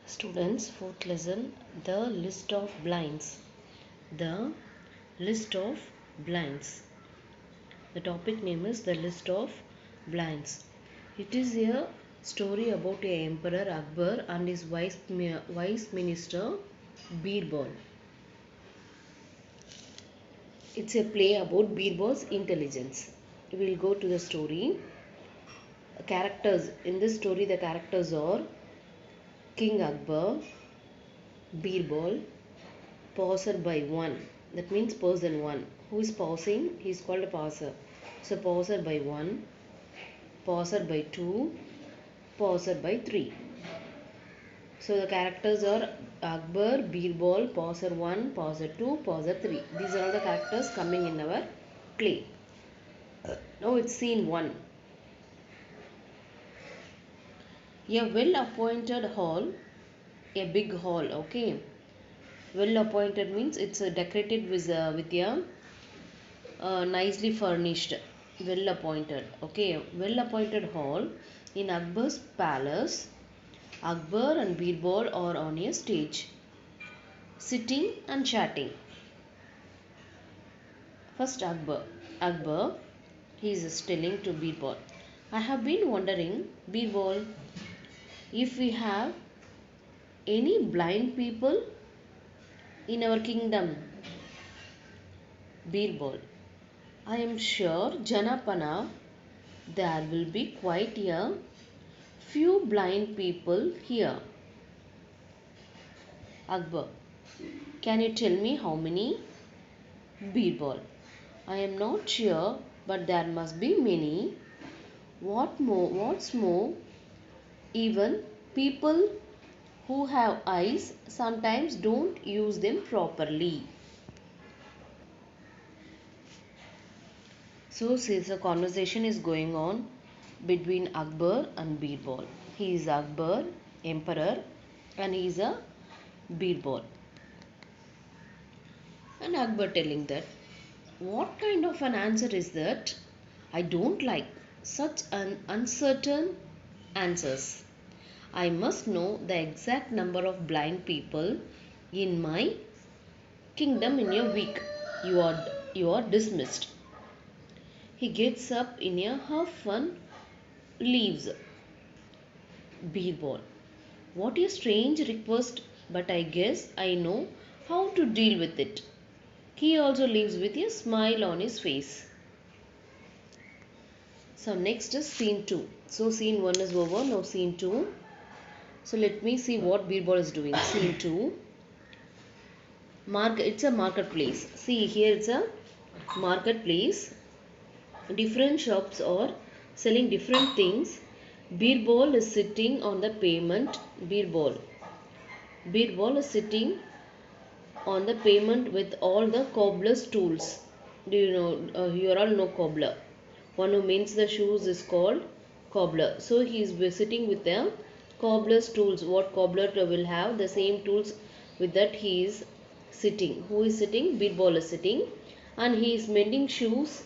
Students, fourth lesson, the list of blinds. The list of blinds. The topic name is the list of blinds. It is a story about a emperor Akbar and his vice minister Birbal. It's a play about Birbal's intelligence. We will go to the story. Characters in this story, the characters are King Akbar, Birbal, pauser by one. That means person one. Who is pausing? He is called a pauser. So pauser by one, pauser by two, pauser by three. So the characters are Akbar, Birbal, pauser one, pauser two, pauser three. These are all the characters coming in our play. Now it's scene one. A well appointed hall, a big hall. Okay. Well appointed means it's decorated with a nicely furnished, well appointed. Okay, well appointed hall in Akbar's palace. Akbar and Birbal are on a stage, sitting and chatting. First Akbar, he is telling to Birbal, I have been wondering, Birbal, if we have any blind people in our kingdom. Birbal, I am sure Janapana there will be quite a few blind people here. Akbar, can you tell me how many? Birbal, I am not sure, but there must be many. What's more, even people who have eyes sometimes don't use them properly. So, since a conversation is going on between Akbar and Birbal. He is Akbar, emperor, and he is a Birbal. And Akbar telling that, what kind of an answer is that? I don't like such an uncertain answers. I must know the exact number of blind people in my kingdom in a week. You are dismissed. He gets up in a huff and leaves. Birbal. What a strange request, but I guess I know how to deal with it. He also leaves with a smile on his face. So next is scene 2. So scene 1 is over, now scene 2. So let me see what Birbal is doing. Scene 2. It's a marketplace. See here it's a marketplace. Different shops are selling different things. Birbal is sitting on the pavement. Birbal is sitting on the pavement with all the cobbler's tools. Do you know? You all know cobbler. One who mends the shoes is called cobbler. So he is sitting with the cobbler's tools. What cobbler will have the same tools, with that he is sitting. Who is sitting? Birbal is sitting, and he is mending shoes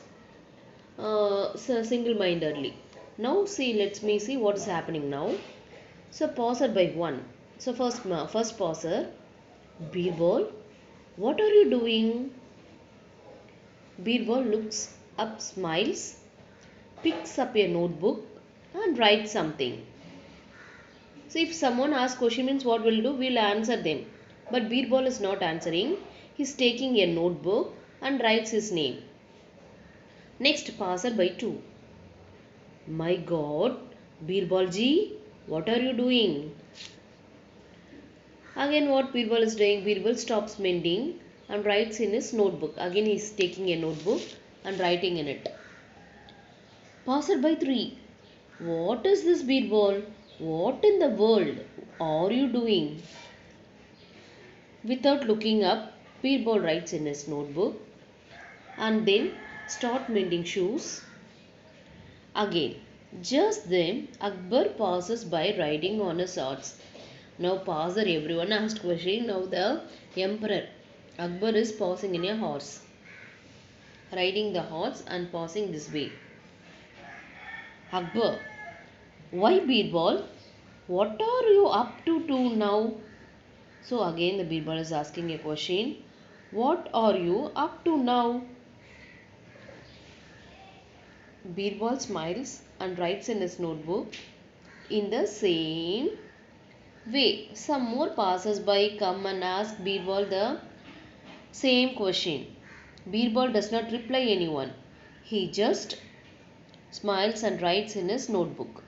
single-mindedly. Now see, let me see what is happening now. So pauser by one. So first pauser. Birbal, what are you doing? Birbal looks up, smiles, picks up a notebook and writes something. So if someone asks question means what we'll do? We'll answer them. But Birbal is not answering. He's taking a notebook and writes his name. Next, passer by 2. My God, Birbalji, what are you doing? Again what Birbal is doing? Birbal stops mending and writes in his notebook. Again he is taking a notebook and writing in it. Passer by 3. What is this, Birbal? What in the world are you doing? Without looking up, Birbal writes in his notebook and then start mending shoes. Again, just then Akbar passes by riding on his horse. Now passer, everyone asked question. Now the emperor Akbar is passing in a horse, riding the horse and passing this way. Akbar, why Birbal? What are you up to now? So again the Birbal is asking a question. What are you up to now? Birbal smiles and writes in his notebook in the same way. Some more passers-by come and ask Birbal the same question. Birbal does not reply anyone. He just smiles and writes in his notebook.